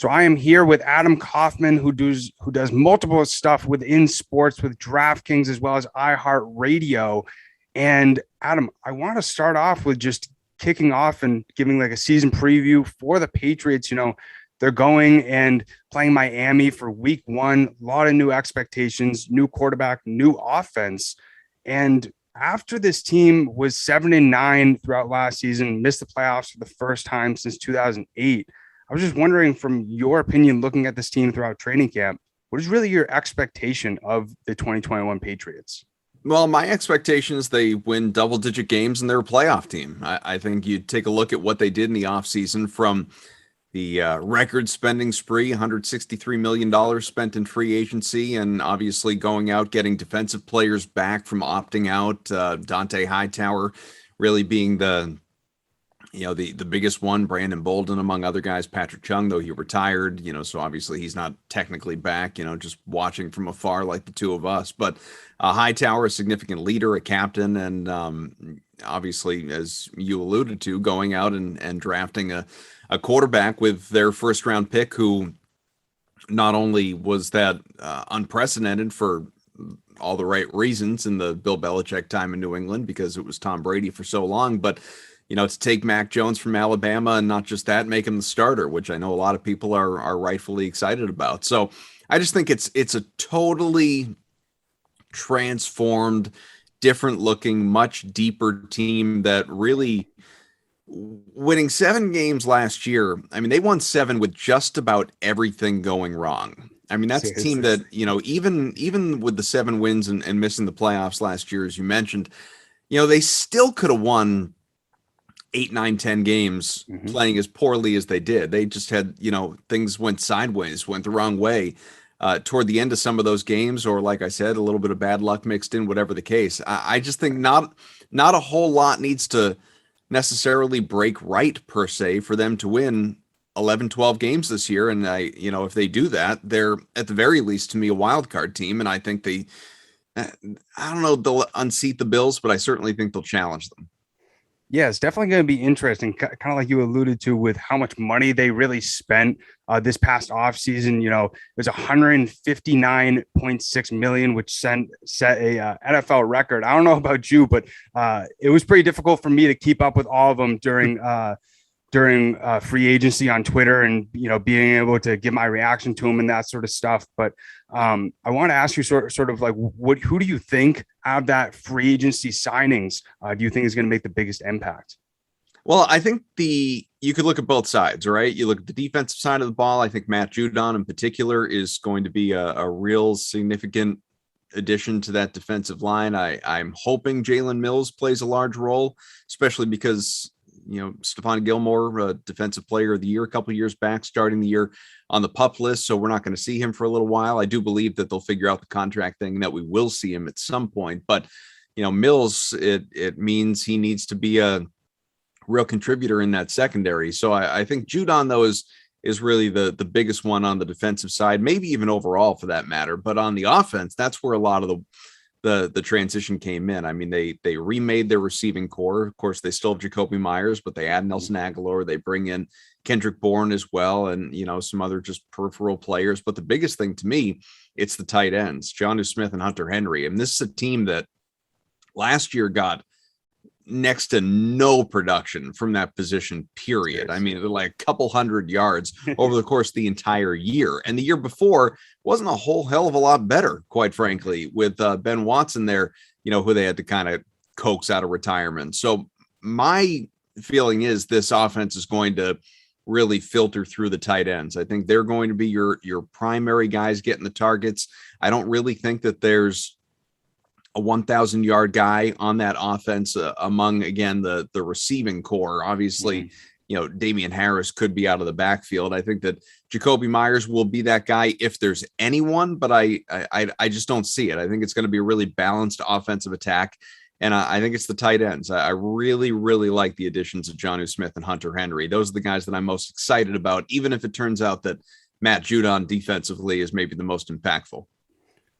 So I am here with Adam Kaufman, who does multiple stuff within sports with DraftKings as well as iHeart Radio. And Adam, I want to start off with just kicking off and giving like a season preview for the Patriots. They're going and playing Miami for week one, a lot of new expectations, new quarterback, new offense. And after this team was 7-9 throughout last season, missed the playoffs for the first time since 2008. I was just wondering, from your opinion, looking at this team throughout training camp, what is really your expectation of the 2021 Patriots? Well, my expectation is they win double-digit games and they're a playoff team. I think you take a look at what they did in the offseason, from the record spending spree, $163 million spent in free agency, and obviously going out, getting defensive players back from opting out. Dante Hightower really being the biggest one, Brandon Bolden among other guys, Patrick Chung, though he retired, so obviously he's not technically back, just watching from afar like the two of us. But Hightower, a significant leader, a captain, and obviously, as you alluded to, going out and drafting a quarterback with their first round pick, who not only was that unprecedented for all the right reasons in the Bill Belichick time in New England, because it was Tom Brady for so long, but to take Mac Jones from Alabama, and not just that, make him the starter, which I know a lot of people are rightfully excited about. So I just think it's a totally transformed, different looking, much deeper team that really, winning 7 games last year. I mean, they won 7 with just about everything going wrong. I mean, that's a team that, even with the 7 wins and missing the playoffs last year, as you mentioned, they still could have won 8, 9, 10 games playing as poorly as they did. They just had, things went sideways, went the wrong way toward the end of some of those games, or like I said, a little bit of bad luck mixed in, whatever the case. I just think not a whole lot needs to necessarily break right per se for them to win 11, 12 games this year. And if they do that, they're at the very least, to me, a wild card team. And I think I don't know, they'll unseat the Bills, but I certainly think they'll challenge them. Yeah, it's definitely going to be interesting, kind of like you alluded to, with how much money they really spent this past offseason. It was $159.6 million, which set a NFL record. I don't know about you, but it was pretty difficult for me to keep up with all of them during free agency on Twitter, and being able to give my reaction to them and that sort of stuff. But I want to ask you sort of like, who do you think out of that free agency signings do you think is going to make the biggest impact? Well, I think you could look at both sides, right? You look at the defensive side of the ball. I think Matt Judon in particular is going to be a real significant addition to that defensive line. I'm hoping Jalen Mills plays a large role, especially because Stephon Gilmore, defensive player of the year a couple of years back, starting the year on the PUP list. So we're not going to see him for a little while. I do believe that they'll figure out the contract thing, that we will see him at some point. But, Mills, it means he needs to be a real contributor in that secondary. So I think Judon, though, is really the biggest one on the defensive side, maybe even overall for that matter. But on the offense, that's where a lot of the transition came in. I mean, they remade their receiving core. Of course, they still have Jacoby Myers, but they add Nelson Aguilar. They bring in Kendrick Bourne as well, and some other just peripheral players. But the biggest thing to me, it's the tight ends, Jonnu Smith and Hunter Henry. And this is a team that last year got next to no production from that position, period. Yes. I mean, like a couple hundred yards over the course of the entire year. And the year before wasn't a whole hell of a lot better, quite frankly, with Ben Watson there, who they had to kind of coax out of retirement. So my feeling is this offense is going to really filter through the tight ends. I think they're going to be your primary guys getting the targets. I don't really think that there's a 1,000-yard guy on that offense among, again, the receiving core. Obviously, Damian Harris could be out of the backfield. I think that Jacoby Myers will be that guy if there's anyone, but I just don't see it. I think it's going to be a really balanced offensive attack, and I think it's the tight ends. I really, really like the additions of Jonnu Smith and Hunter Henry. Those are the guys that I'm most excited about, even if it turns out that Matt Judon defensively is maybe the most impactful.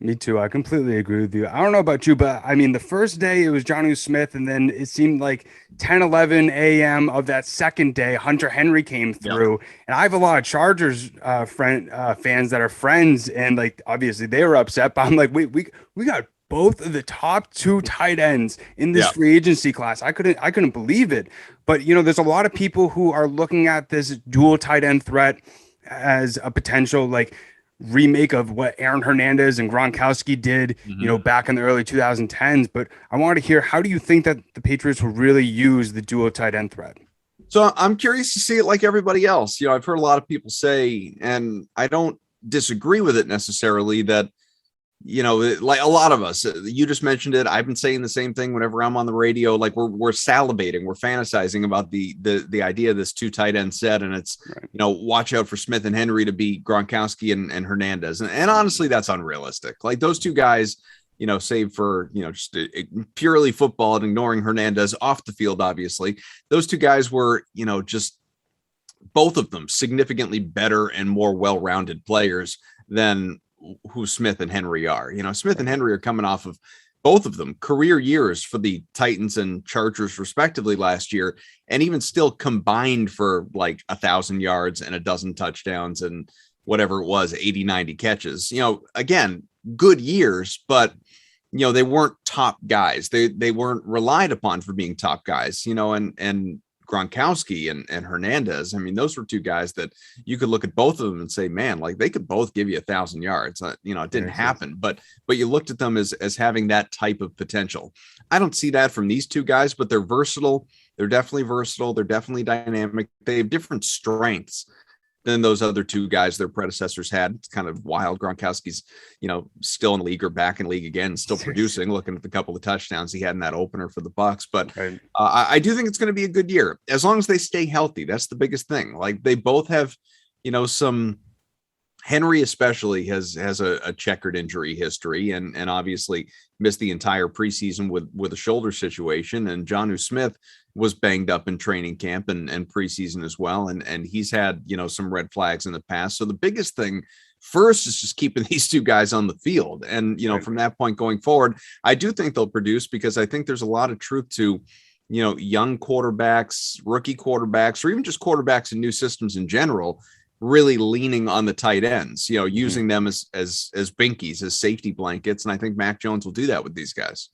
Me too. I completely agree with you. I don't know about you, but I mean, the first day it was Johnny Smith, and then it seemed like 10, 11 a.m. of that second day, Hunter Henry came Yeah. through. And I have a lot of Chargers fans that are friends, and like obviously they were upset, but I'm like, wait, we got both of the top two tight ends in this Yeah. free agency class. I couldn't believe it. But there's a lot of people who are looking at this dual tight end threat as a potential like remake of what Aaron Hernandez and Gronkowski did, Mhm. back in the early 2010s. But I wanted to hear, how do you think that the Patriots will really use the dual tight end threat? So I'm curious to see it like everybody else. I've heard a lot of people say, and I don't disagree with it necessarily, that like a lot of us, you just mentioned it. I've been saying the same thing whenever I'm on the radio. Like we're salivating, we're fantasizing about the idea of this two tight end set, and it's Right. watch out for Smith and Henry to be Gronkowski and Hernandez, and honestly, that's unrealistic. Like those two guys, save for just purely football and ignoring Hernandez off the field, obviously, those two guys were just both of them significantly better and more well-rounded players than who Smith and Henry are. Smith and Right. Henry are coming off of both of them career years for the Titans and Chargers respectively last year, and even still combined for like 1,000 yards and a dozen touchdowns and whatever it was, 80, 90 catches. Again, good years, but they weren't top guys. They weren't relied upon for being top guys, and Gronkowski and Hernandez. I mean, those were two guys that you could look at both of them and say, man, like they could both give you 1,000 yards. It didn't Very true. happen, but you looked at them as having that type of potential. I don't see that from these two guys, but they're versatile. They're definitely versatile. They're definitely dynamic. They have different strengths than those other two guys their predecessors had. It's kind of wild. Gronkowski's, still in the league or back in the league again, still producing, looking at the couple of touchdowns he had in that opener for the Bucks. But Right. I do think it's going to be a good year as long as they stay healthy. That's the biggest thing. Like they both have, some Henry especially has a checkered injury history and obviously missed the entire preseason with a shoulder situation. And Jonnu Smith was banged up in training camp and preseason as well. And he's had, some red flags in the past. So the biggest thing first is just keeping these two guys on the field. And, Right. from that point going forward, I do think they'll produce because I think there's a lot of truth to, young quarterbacks, rookie quarterbacks, or even just quarterbacks in new systems in general, really leaning on the tight ends, Mhm. using them as binkies, as safety blankets. And I think Mac Jones will do that with these guys.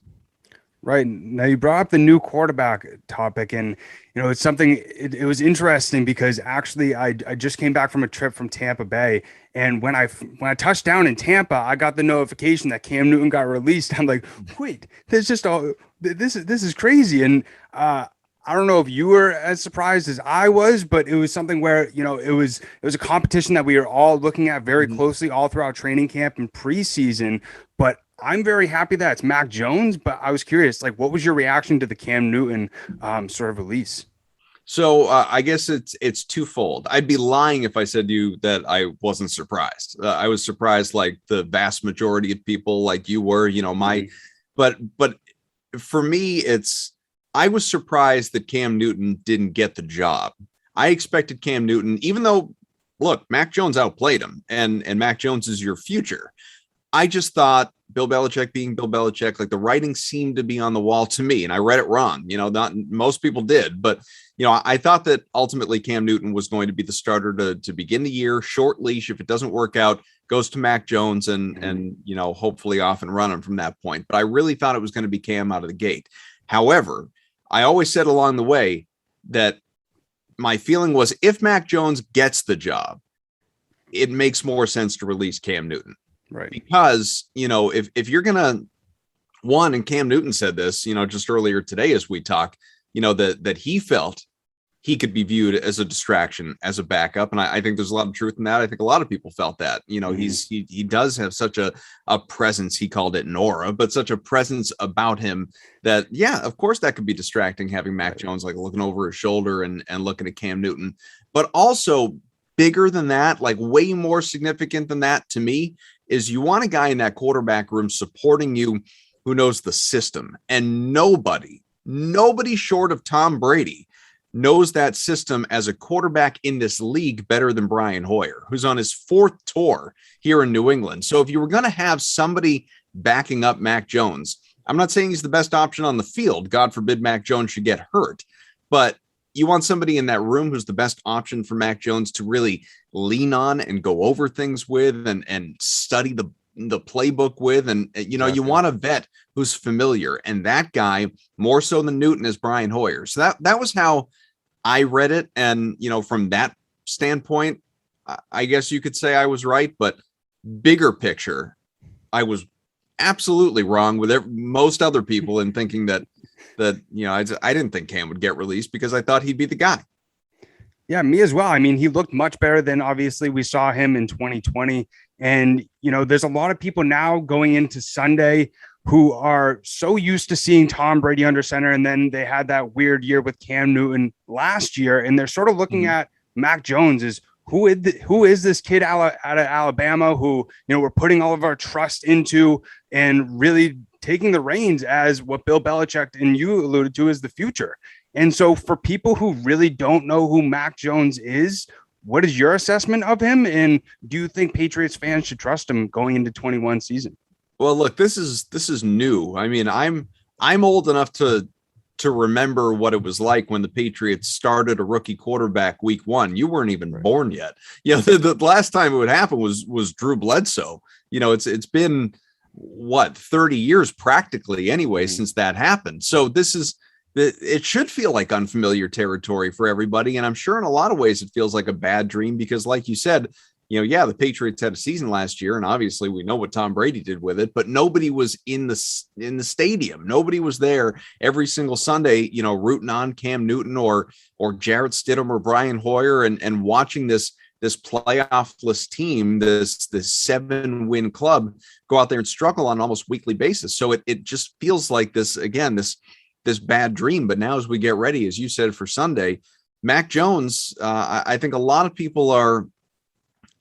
Right. Now you brought up the new quarterback topic, and it's something. It was interesting because actually I just came back from a trip from Tampa Bay, and when I touched down in Tampa, I got the notification that Cam Newton got released. I'm like, wait, there's just all this is crazy, and I don't know if you were as surprised as I was, but it was something where it was a competition that we were all looking at very Mhm. closely all throughout training camp and preseason, but I'm very happy that it's Mac Jones, but I was curious, like, what was your reaction to the Cam Newton sort of release? So I guess it's twofold. I'd be lying if I said to you that I wasn't surprised. I was surprised, like the vast majority of people, like you were. Mhm. But for me, I was surprised that Cam Newton didn't get the job. I expected Cam Newton, even though, look, Mac Jones outplayed him, and Mac Jones is your future. I just thought Bill Belichick being Bill Belichick, like the writing seemed to be on the wall to me, and I read it wrong. Not most people did, but I thought that ultimately Cam Newton was going to be the starter to begin the year, short leash. If it doesn't work out, goes to Mac Jones and Mhm. hopefully off and running from that point. But I really thought it was going to be Cam out of the gate. However, I always said along the way that my feeling was if Mac Jones gets the job, it makes more sense to release Cam Newton Right. because if you're gonna and Cam Newton said this just earlier today as we talk, that he felt he could be viewed as a distraction, as a backup, and I think there's a lot of truth in that. I think a lot of people felt that. Mhm. He does have such a presence. He called it an aura, but such a presence about him that yeah, of course that could be distracting, having Mac Right. Jones like looking over his shoulder and looking at Cam Newton, but also bigger than that, like way more significant than that to me, is you want a guy in that quarterback room supporting you who knows the system. And nobody short of Tom Brady knows that system as a quarterback in this league better than Brian Hoyer, who's on his 4th tour here in New England. So if you were going to have somebody backing up Mac Jones, I'm not saying he's the best option on the field. God forbid Mac Jones should get hurt, but you want somebody in that room who's the best option for Mac Jones to really lean on and go over things with and study the playbook with. And, you want a vet who's familiar, and that guy more so than Newton is Brian Hoyer. So that was how I read it. And, from that standpoint, I guess you could say I was right, but bigger picture, I was absolutely wrong with most other people in thinking that I didn't think Cam would get released because I thought he'd be the guy. Yeah, me as well. I mean, he looked much better than obviously we saw him in 2020. And, there's a lot of people now going into Sunday who are so used to seeing Tom Brady under center. And then they had that weird year with Cam Newton last year. And they're sort of looking at Mac Jones as who is this kid out of Alabama who, we're putting all of our trust into and really taking the reins as what Bill Belichick and you alluded to is the future. And so for people who really don't know who Mac Jones is, what is your assessment of him? And do you think Patriots fans should trust him going into 21 season? Well, look, this is new. I mean, I'm old enough to remember what it was like when the Patriots started a rookie quarterback week 1. You weren't even born yet. The last time it would happen was Drew Bledsoe. It's been 30 years practically anyway since that happened. So it should feel like unfamiliar territory for everybody. And I'm sure in a lot of ways it feels like a bad dream because like you said, the Patriots had a season last year and obviously we know what Tom Brady did with it, but nobody was in the stadium. Nobody was there every single Sunday, rooting on Cam Newton or Jarrett Stidham or Brian Hoyer and watching this playoffless team, this 7-win club go out there and struggle on an almost weekly basis. So it just feels like this bad dream. But now as we get ready, as you said, for Sunday, Mac Jones, I think a lot of people are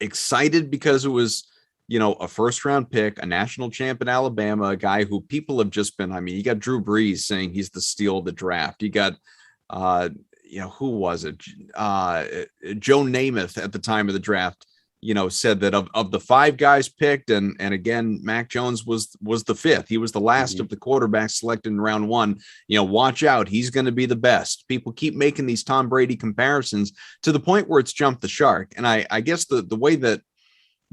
excited because it was, a 1st-round pick, a national champ in Alabama, a guy who people have just been, you got Drew Brees saying he's the steal of the draft. You got, who was it? Joe Namath at the time of the draft, said that of the 5 guys picked, and again, Mac Jones was the 5th. He was the last of the quarterbacks selected in round 1. Watch out. He's going to be the best. People keep making these Tom Brady comparisons to the point where it's jumped the shark. And I guess the way that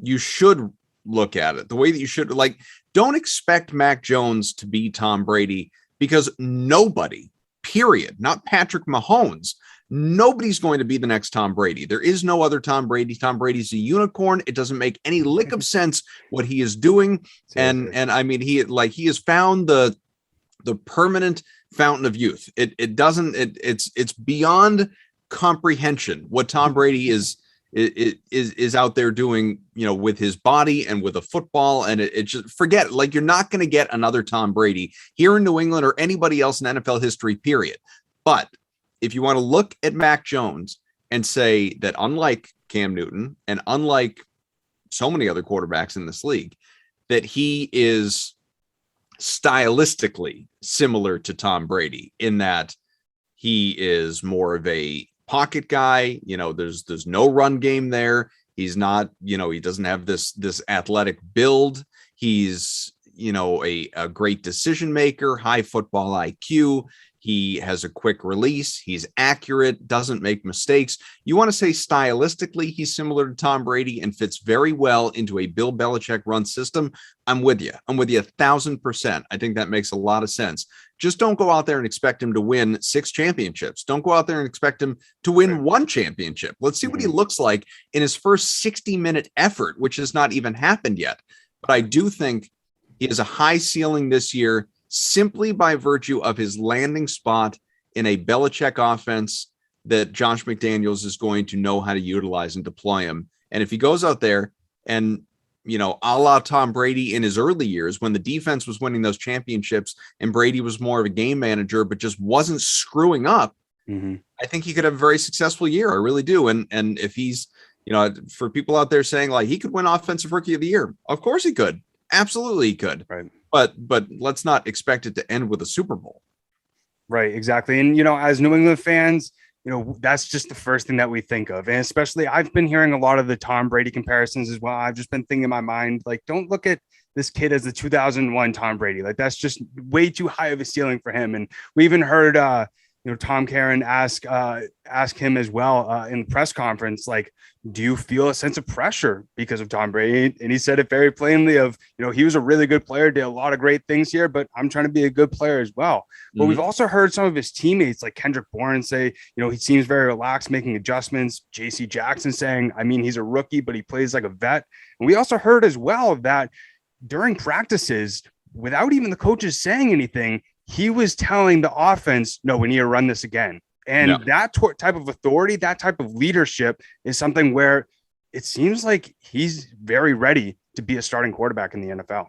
you should look at it, the way that you should, don't expect Mac Jones to be Tom Brady because nobody, period, not Patrick Mahomes, nobody's going to be the next Tom Brady. There is no other Tom Brady. Tom Brady's a unicorn. It doesn't make any lick of sense what he is doing. And I mean, he has found the permanent fountain of youth. It's beyond comprehension what Tom Brady is out there doing, with his body and with a football. And it just forget, you're not going to get another Tom Brady here in New England or anybody else in NFL history, period. But if you want to look at Mac Jones and say that unlike Cam Newton and unlike so many other quarterbacks in this league, that he is stylistically similar to Tom Brady in that he is more of a pocket guy. There's no run game there. He's not, he doesn't have this athletic build. He's, a great decision maker, high football IQ. He has a quick release. He's accurate, doesn't make mistakes. You want to say stylistically, he's similar to Tom Brady and fits very well into a Bill Belichick run system. I'm with you 1,000%. I think that makes a lot of sense. Just don't go out there and expect him to win 6 championships. Don't go out there and expect him to win 1 championship. Let's see what he looks like in his first 60-minute effort, which has not even happened yet. But I do think he has a high ceiling this year, simply by virtue of his landing spot in a Belichick offense that Josh McDaniels is going to know how to utilize and deploy him. And if he goes out there and, a la Tom Brady in his early years, when the defense was winning those championships and Brady was more of a game manager, but just wasn't screwing up, I think he could have a very successful year. I really do. And if he's, for people out there saying he could win Offensive Rookie of the Year, of course he could. Absolutely he could. Right. But let's not expect it to end with a Super Bowl. Right, exactly. And, as New England fans, that's just the first thing that we think of. And especially I've been hearing a lot of the Tom Brady comparisons as well. I've just been thinking in my mind, like, don't look at this kid as the 2001 Tom Brady. Like, that's just way too high of a ceiling for him. And we even heard, Tom Karen ask him as well in the press conference, like, do you feel a sense of pressure because of Tom Brady? And he said it very plainly of, he was a really good player, did a lot of great things here, but I'm trying to be a good player as well. But we've also heard some of his teammates like Kendrick Bourne say, he seems very relaxed, making adjustments. JC Jackson saying, I mean, he's a rookie, but he plays like a vet. And we also heard as well that during practices, without even the coaches saying anything, he was telling the offense, no, we need to run this again. And that type of authority, that type of leadership is something where it seems like he's very ready to be a starting quarterback in the NFL.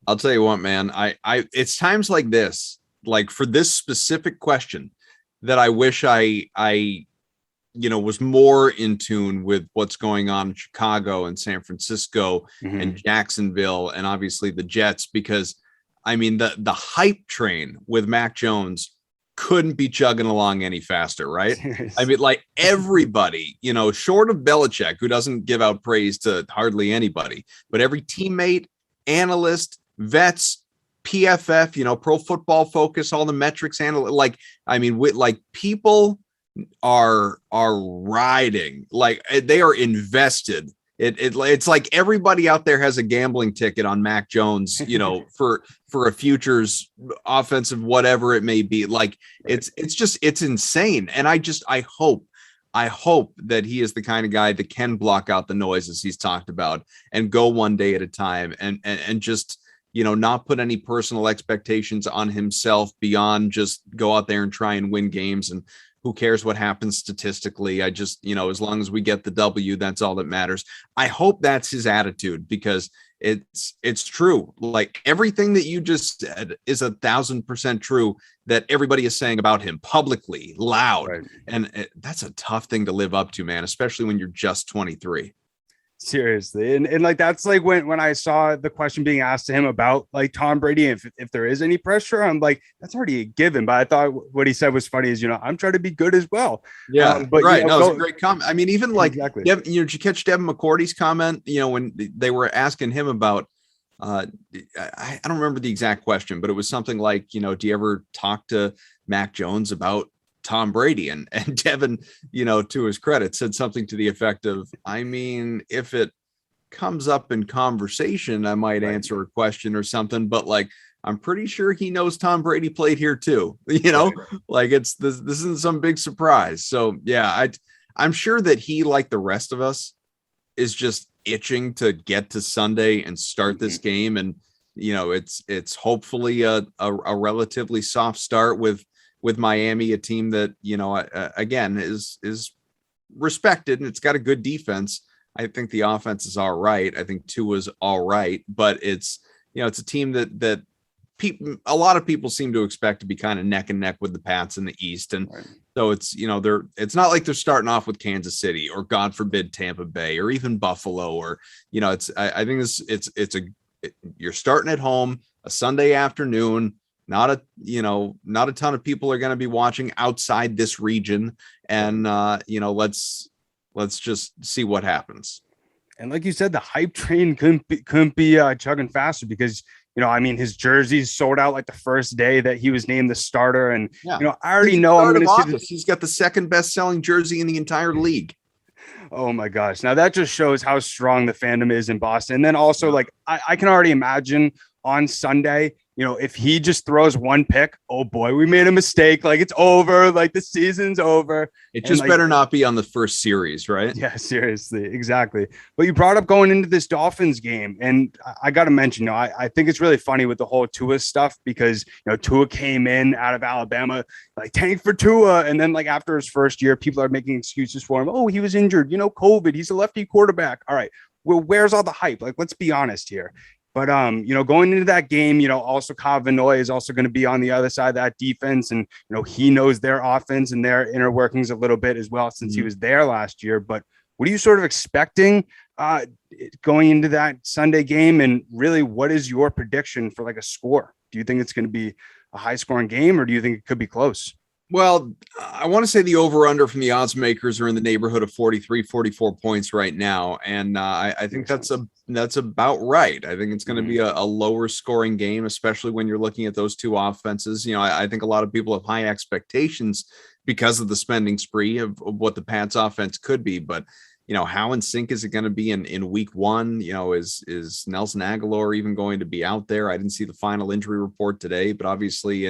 I'll tell you what, man, I it's times like this, like for this specific question, that I wish I was more in tune with what's going on in Chicago and San Francisco and Jacksonville and obviously the Jets, because I mean, the hype train with Mac Jones couldn't be chugging along any faster, right? I mean, like everybody, short of Belichick, who doesn't give out praise to hardly anybody, but every teammate, analyst, vets, PFF, Pro Football Focus, all the metrics, people are riding, like they are invested. It's like everybody out there has a gambling ticket on Mac Jones, for a futures offensive, whatever it may be. Like it's insane. And I hope that he is the kind of guy that can block out the noises he's talked about and go one day at a time and just, not put any personal expectations on himself beyond just go out there and try and win games. And who cares what happens statistically? I just, as long as we get the W, that's all that matters. I hope that's his attitude, because it's true. Like everything that you just said is 1,000% true that everybody is saying about him publicly, loud. Right. And that's a tough thing to live up to, man, especially when you're just 23. Seriously. And like, that's like when I saw the question being asked to him about like Tom Brady, if there is any pressure, I'm like, that's already a given. But I thought what he said was funny is, I'm trying to be good as well. Yeah. But right. No, it's a great comment. I mean, even like, exactly. Did you catch Devin McCourty's comment, when they were asking him about, I don't remember the exact question, but it was something like, do you ever talk to Mac Jones about Tom Brady? And Devin, to his credit, said something to the effect of, I mean, if it comes up in conversation, I might answer a question or something, but like, I'm pretty sure he knows Tom Brady played here too, like this isn't some big surprise. So yeah, I'm sure that he, like the rest of us, is just itching to get to Sunday and start this game. And, it's hopefully a relatively soft start with Miami, a team that, again, is respected and it's got a good defense. I think the offense is all right. I think Tua's all right, but it's a team that a lot of people seem to expect to be kind of neck and neck with the Pats in the East. And so it's, it's not like they're starting off with Kansas City or God forbid Tampa Bay or even Buffalo, or, I think you're starting at home, a Sunday afternoon. Not a ton of people are going to be watching outside this region, and let's just see what happens. And like you said, the hype train couldn't be chugging faster, because his jersey's sold out like the first day that he was named the starter, and I already know I'm going to see he's got the second best selling jersey in the entire league. Oh my gosh! Now that just shows how strong the fandom is in Boston. And then also, like I can already imagine on Sunday, if he just throws one pick, oh boy, we made a mistake. Like it's over. Like the season's over. It just better not be on the first series, right? Yeah, seriously. Exactly. But you brought up going into this Dolphins game, and I got to mention, I think it's really funny with the whole Tua stuff, because, Tua came in out of Alabama, like tank for Tua. And then like after his first year, people are making excuses for him. Oh, he was injured, COVID, he's a lefty quarterback. All right. Well, where's all the hype? Like, let's be honest here. But, going into that game, also Kyle Vanoy is also going to be on the other side of that defense. And, he knows their offense and their inner workings a little bit as well, since he was there last year. But what are you sort of expecting going into that Sunday game? And really, what is your prediction for like a score? Do you think it's going to be a high scoring game, or do you think it could be close? Well, I want to say the over under from the odds makers are in the neighborhood of 43, 44 points right now. And I think that's about right. I think it's going to be a lower scoring game, especially when you're looking at those two offenses. You know, I think a lot of people have high expectations because of the spending spree of what the Pats offense could be. But, you know, how in sync is it going to be in week one? You know, is Nelson Aguilar even going to be out there? I didn't see the final injury report today, but obviously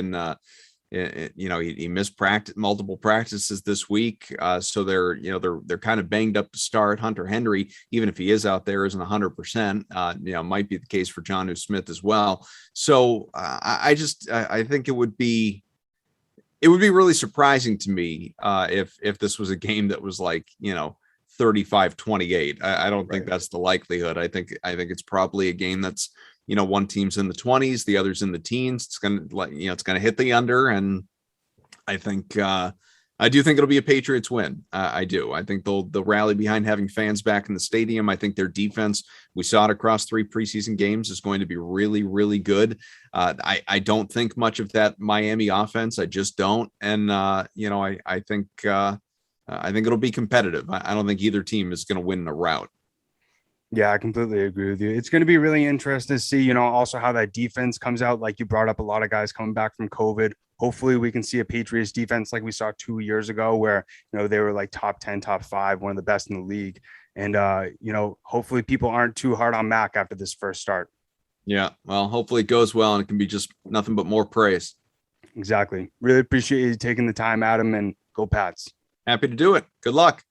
you know, he missed multiple practices this week. So they're kind of banged up to start. Hunter Henry, even if he is out there, isn't 100%. You know, might be the case for Jonnu Smith as well. So I think it would be really surprising to me if this was a game that was like, you know, 35-28. I don't think that's the likelihood. I think it's probably a game that's, you know, one team's in the 20s, the other's in the teens. It's going to hit the under. And I think, I do think it'll be a Patriots win. I do. I think they'll rally behind having fans back in the stadium. I think their defense, we saw it across 3 preseason games, is going to be really, really good. I don't think much of that Miami offense. I just don't. And, you know, I think it'll be competitive. I don't think either team is going to win in a rout. Yeah, I completely agree with you. It's going to be really interesting to see, you know, also how that defense comes out. Like you brought up, a lot of guys coming back from COVID. Hopefully we can see a Patriots defense like we saw 2 years ago where, you know, they were like top 10, top 5, one of the best in the league. And, you know, hopefully people aren't too hard on Mac after this first start. Yeah, well, hopefully it goes well and it can be just nothing but more praise. Exactly. Really appreciate you taking the time, Adam, and go Pats. Happy to do it. Good luck.